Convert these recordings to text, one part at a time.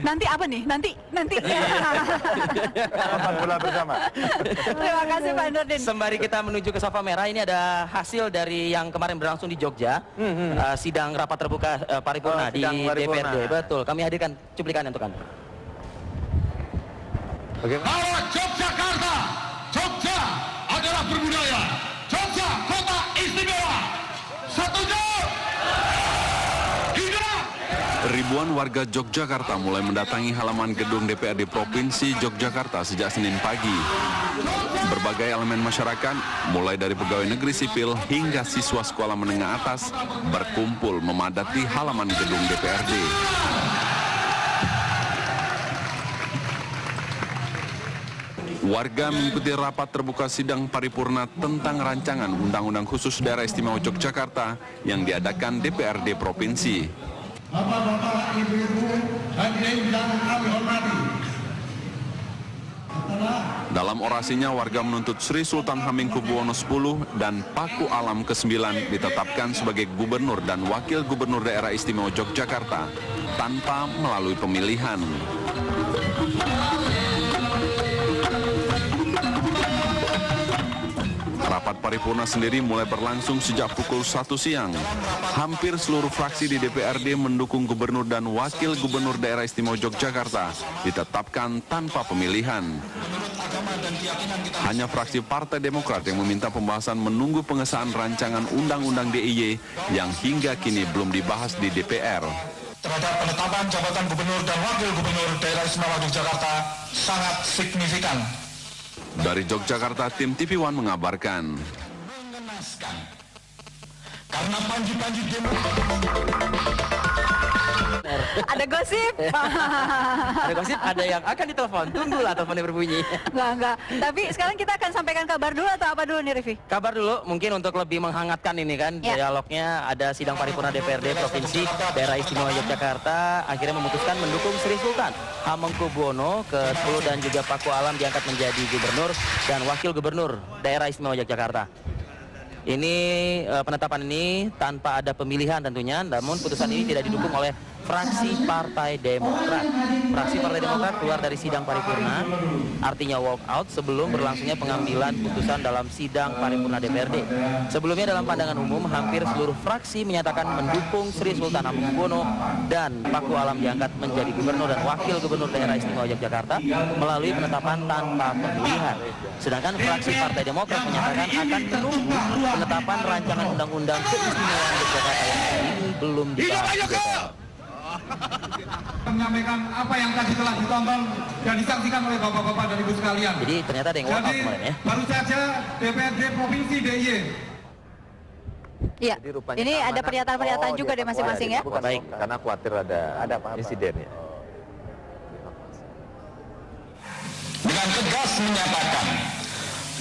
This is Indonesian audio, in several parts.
Nanti apa nih? Nanti. Selamat bola bersama. Terima kasih Pak Nurdin. Sembari kita menuju ke sofa merah, ini ada hasil dari yang kemarin berlangsung di Jogja, sidang rapat terbuka paripurna di DPRD. Betul, kami hadirkan cuplikannya untuk Anda. Bahwa Yogyakarta, Jogja adalah berbudaya, Jogja kota istimewa. Setuju? Ribuan warga Yogyakarta mulai mendatangi halaman gedung DPRD Provinsi Yogyakarta sejak Senin pagi. Berbagai elemen masyarakat, mulai dari pegawai negeri sipil hingga siswa sekolah menengah atas, berkumpul memadati halaman gedung DPRD. Warga mengikuti rapat terbuka sidang paripurna tentang rancangan Undang-Undang Khusus Daerah Istimewa Yogyakarta yang diadakan DPRD Provinsi. Bapak-bapak, ibu-ibu, hadirin yang kami hormati. Dalam orasinya, warga menuntut Sri Sultan Hamengkubuwono X dan Paku Alam ke-9 ditetapkan sebagai gubernur dan wakil gubernur daerah istimewa Yogyakarta tanpa melalui pemilihan. Rapat paripurna sendiri mulai berlangsung sejak pukul 1 siang. Hampir seluruh fraksi di DPRD mendukung gubernur dan wakil gubernur daerah istimewa Yogyakarta ditetapkan tanpa pemilihan. Hanya fraksi Partai Demokrat yang meminta pembahasan menunggu pengesahan rancangan Undang-Undang DIY yang hingga kini belum dibahas di DPR. Terhadap penetapan jabatan gubernur dan wakil gubernur daerah istimewa Yogyakarta sangat signifikan. Dari Yogyakarta, tim TV One mengabarkan. Karena panji-panji demo. Ada gosip. Ada gosip, ada yang akan ditelepon. Tunggulah teleponnya berbunyi. Enggak. Tapi sekarang kita akan sampaikan kabar dulu atau apa dulu nih, Rivi? Kabar dulu, mungkin untuk lebih menghangatkan ini kan, dialognya ada sidang paripurna DPRD Provinsi Daerah Istimewa Yogyakarta akhirnya memutuskan mendukung Sri Sultan Hamengkubuwono ke-10 dan juga Paku Alam diangkat menjadi gubernur dan wakil gubernur Daerah Istimewa Yogyakarta. Ini penetapan ini tanpa ada pemilihan tentunya, namun putusan ini tidak didukung oleh fraksi Partai Demokrat. Fraksi Partai Demokrat keluar dari sidang paripurna, artinya walk out sebelum berlangsungnya pengambilan putusan dalam sidang paripurna DPRD. Sebelumnya dalam pandangan umum, hampir seluruh fraksi menyatakan mendukung Sri Sultan Hamengkubuwono dan Paku Alam diangkat menjadi gubernur dan wakil gubernur daerah istimewa Yogyakarta melalui penetapan tanpa pemilihan. Sedangkan fraksi Partai Demokrat menyatakan akan menunggu penetapan rancangan undang-undang keistimewaan Yogyakarta yang ini belum dibahas di DPR. Menyampaikan apa yang tadi telah ditonton dan disaksikan oleh bapak-bapak dan ibu sekalian. Jadi ternyata ada yang walk out kemarin ya. Baru saja DPRD Provinsi DIY. Iya. Ini ada pernyataan-pernyataan juga deh masing-masing ya. Baik. Karena khawatir ada insiden ya. Dengan tegas menyatakan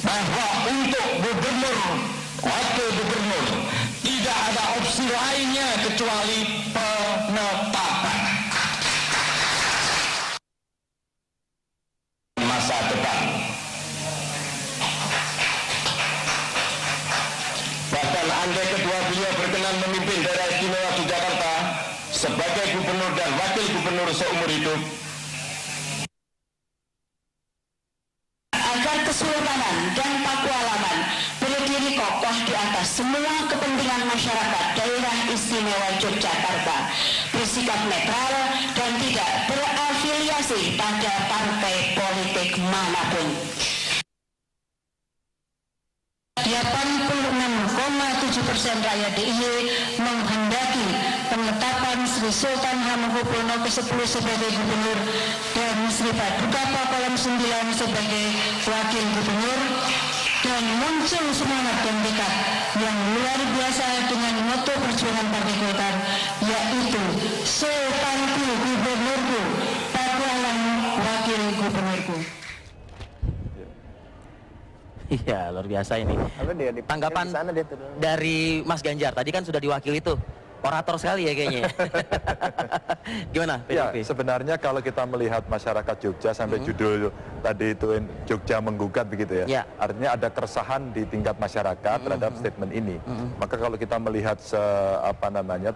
bahwa untuk gubernur, wakil gubernur tidak ada opsi lainnya kecuali penetapan. Masa depan. Bahkan andai kedua beliau berkenan memimpin daerah istimewa Yogyakarta sebagai gubernur dan wakil gubernur seumur hidup, agar kesultanan dan pakualaman berdiri kokoh di atas semua kepentingan masyarakat daerah istimewa Yogyakarta, bersikap netral dan tidak berafiliasi pada partai politik manapun. 86,7% rakyat DIY menghendaki penetapan Sri Sultan Hamengkubuwono ke-10 sebagai gubernur dan Sri Paduka Paku Alam 9 sebagai wakil gubernur, dan muncul semangat dan tekad yang luar biasa dengan moto perjuangan Partai Golkar, yaitu Sultanku gubernurku, Paku Alam wakil gubernurku. Iya, luar biasa ini. Tanggapan dari Mas Ganjar, tadi kan sudah diwakili tuh orator sekali ya kayaknya. Gimana Ya, PDIP? sebenarnya kalau kita melihat masyarakat Jogja sampai judul tadi itu Jogja menggugat begitu ya. Artinya ada keresahan di tingkat masyarakat terhadap statement ini. Maka kalau kita melihat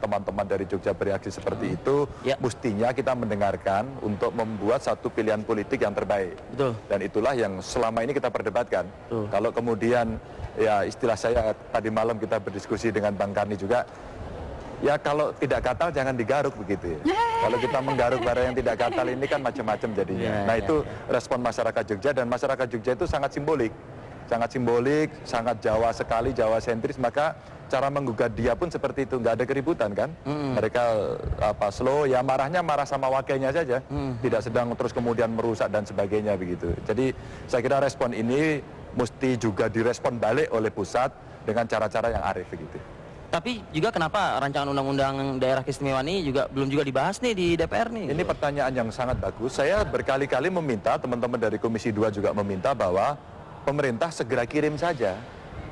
teman-teman dari Jogja bereaksi seperti itu, mestinya kita mendengarkan untuk membuat satu pilihan politik yang terbaik. Betul. Dan itulah yang selama ini kita perdebatkan. Kalau kemudian ya istilah saya tadi malam kita berdiskusi dengan Bang Karni juga, ya kalau tidak gatal jangan digaruk begitu ya. Kalau kita menggaruk barang yang tidak gatal ini kan macam-macam jadinya. Nah itu respon masyarakat Jogja, dan masyarakat Jogja itu sangat simbolik. Sangat Jawa sekali, Jawa sentris, maka cara menggugat dia pun seperti itu, nggak ada keributan kan. Mereka slow, ya marahnya marah sama wakilnya saja, tidak sedang terus kemudian merusak dan sebagainya begitu. Jadi saya kira respon ini mesti juga direspon balik oleh pusat dengan cara-cara yang arif begitu. Tapi juga kenapa rancangan undang-undang daerah keistimewaan ini belum dibahas nih di DPR nih? Ini pertanyaan yang sangat bagus. Saya berkali-kali meminta, teman-teman dari Komisi 2 juga meminta bahwa pemerintah segera kirim saja.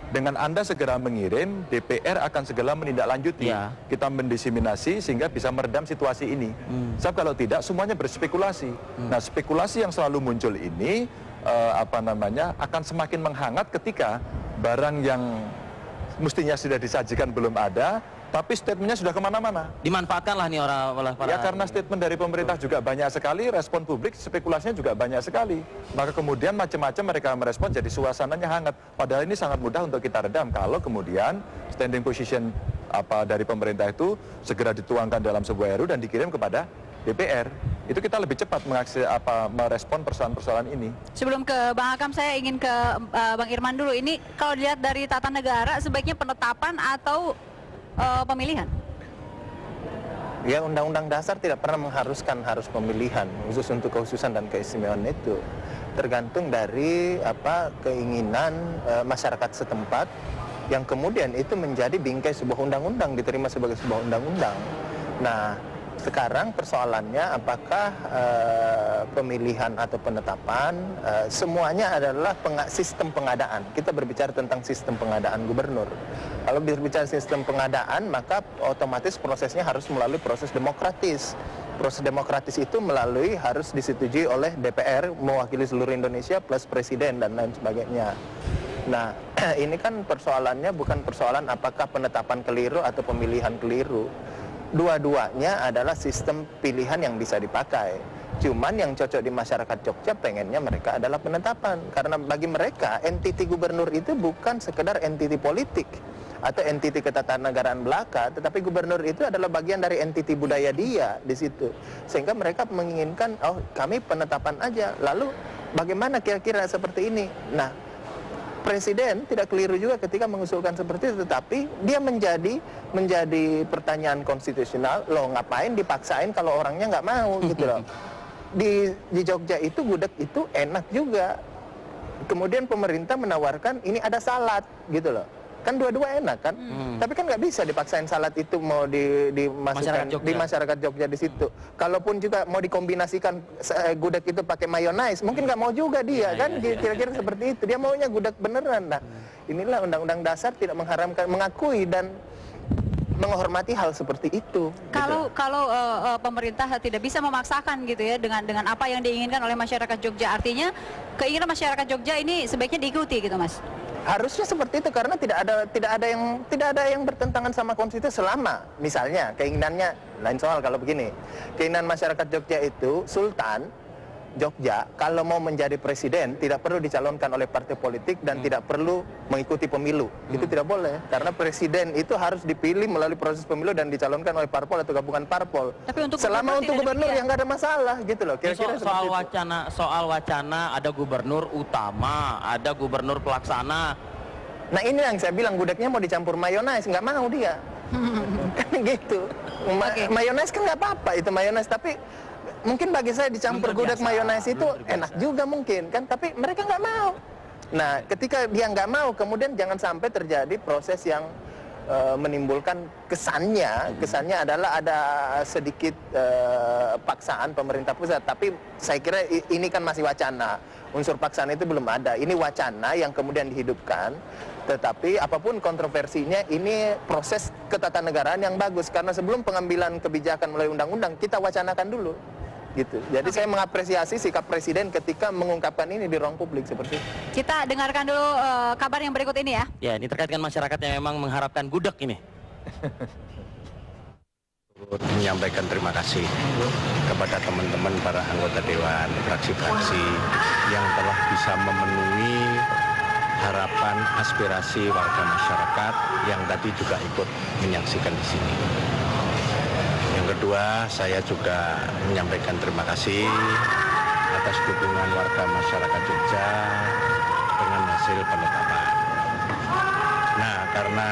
Dengan Anda segera mengirim, DPR akan segera menindaklanjuti. Kita mendiseminasi sehingga bisa meredam situasi ini. Sebab kalau tidak, semuanya berspekulasi. Nah, spekulasi yang selalu muncul ini akan semakin menghangat ketika barang yang mestinya sudah disajikan belum ada, tapi statementnya sudah kemana-mana. Dimanfaatkanlah nih oleh para... Ya karena statement dari pemerintah juga banyak sekali, respon publik spekulasinya juga banyak sekali. Maka kemudian macam-macam mereka merespon, jadi suasananya hangat. Padahal ini sangat mudah untuk kita redam kalau kemudian standing position dari pemerintah itu segera dituangkan dalam sebuah RUU dan dikirim kepada DPR. Itu kita lebih cepat merespon persoalan-persoalan ini. Sebelum ke Bang Hakam, saya ingin ke Bang Irman dulu. Ini kalau dilihat dari tata negara, sebaiknya penetapan atau pemilihan? Ya, Undang-Undang Dasar tidak pernah mengharuskan harus pemilihan khusus untuk kehususan dan keistimewaan itu. Tergantung dari keinginan masyarakat setempat yang kemudian itu menjadi bingkai sebuah undang-undang, diterima sebagai sebuah undang-undang. Nah, sekarang persoalannya apakah pemilihan atau penetapan, semuanya adalah sistem pengadaan. Kita berbicara tentang sistem pengadaan gubernur. Kalau berbicara sistem pengadaan, maka otomatis prosesnya harus melalui proses demokratis. Proses demokratis itu harus disetujui oleh DPR, mewakili seluruh Indonesia plus presiden dan lain sebagainya. Nah, ini kan persoalannya bukan persoalan apakah penetapan keliru atau pemilihan keliru. Dua-duanya adalah sistem pilihan yang bisa dipakai. Cuman yang cocok di masyarakat Jogja pengennya mereka adalah penetapan. Karena bagi mereka, entiti gubernur itu bukan sekedar entiti politik atau entiti ketatanegaraan belaka, tetapi gubernur itu adalah bagian dari entiti budaya dia di situ. Sehingga mereka menginginkan, kami penetapan aja. Lalu bagaimana kira-kira seperti ini? Nah, Presiden tidak keliru juga ketika mengusulkan seperti itu, tetapi dia menjadi pertanyaan konstitusional. Loh, ngapain dipaksain kalau orangnya nggak mau gitu loh. Di Jogja itu gudeg itu enak juga. Kemudian pemerintah menawarkan ini ada salad gitu loh. Kan dua-dua enak kan, tapi kan nggak bisa dipaksain salad itu mau dimasukkan di masyarakat Jogja di situ. Kalaupun juga mau dikombinasikan gudeg itu pakai mayonaise, mungkin nggak mau juga dia kan, kira-kira seperti itu. Dia maunya gudeg beneran. Nah, inilah Undang-Undang Dasar tidak mengharamkan, mengakui dan menghormati hal seperti itu. Kalau pemerintah tidak bisa memaksakan gitu ya dengan apa yang diinginkan oleh masyarakat Jogja, artinya keinginan masyarakat Jogja ini sebaiknya diikuti gitu, Mas. Harusnya seperti itu karena tidak ada yang bertentangan sama konstitusi selama misalnya keinginannya lain soal. Kalau begini, keinginan masyarakat Jogja itu Sultan Jogja kalau mau menjadi presiden tidak perlu dicalonkan oleh partai politik dan tidak perlu mengikuti pemilu. Itu tidak boleh karena presiden itu harus dipilih melalui proses pemilu dan dicalonkan oleh parpol atau gabungan parpol. Tapi untuk gubernur yang nggak ada masalah gitu loh. Kira-kira soal wacana ada gubernur utama, ada gubernur pelaksana. Nah, ini yang saya bilang gudegnya mau dicampur mayonaise, nggak mau dia. Kan gitu. Mayonaise kan nggak apa-apa itu mayonaise, tapi mungkin bagi saya dicampur gudeg mayonaise itu enak juga mungkin kan, tapi mereka nggak mau. Nah, ketika dia nggak mau, kemudian jangan sampai terjadi proses yang menimbulkan kesannya adalah ada sedikit paksaan pemerintah pusat. Tapi saya kira ini kan masih wacana, unsur paksaan itu belum ada. Ini wacana yang kemudian dihidupkan, tetapi apapun kontroversinya ini proses ketatanegaraan yang bagus. Karena sebelum pengambilan kebijakan melalui undang-undang, kita wacanakan dulu. Gitu. Jadi saya mengapresiasi sikap Presiden ketika mengungkapkan ini di ruang publik seperti itu. Kita dengarkan dulu kabar yang berikut ini ya. Ya, ini terkait dengan masyarakat yang memang mengharapkan gudeg ini. Menyampaikan terima kasih kepada teman-teman para anggota Dewan, fraksi-fraksi yang telah bisa memenuhi harapan aspirasi warga masyarakat yang tadi juga ikut menyaksikan di sini. Yang kedua, saya juga menyampaikan terima kasih atas dukungan warga masyarakat Jogja dengan hasil penetapan. Nah, karena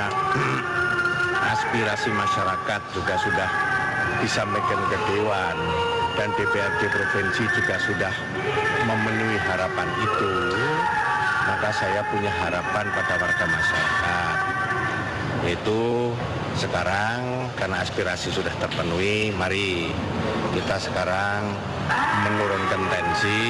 aspirasi masyarakat juga sudah disampaikan ke Dewan dan DPRD Provinsi juga sudah memenuhi harapan itu, maka saya punya harapan pada warga masyarakat, yaitu sekarang karena aspirasi sudah terpenuhi, mari kita sekarang menurunkan tensi,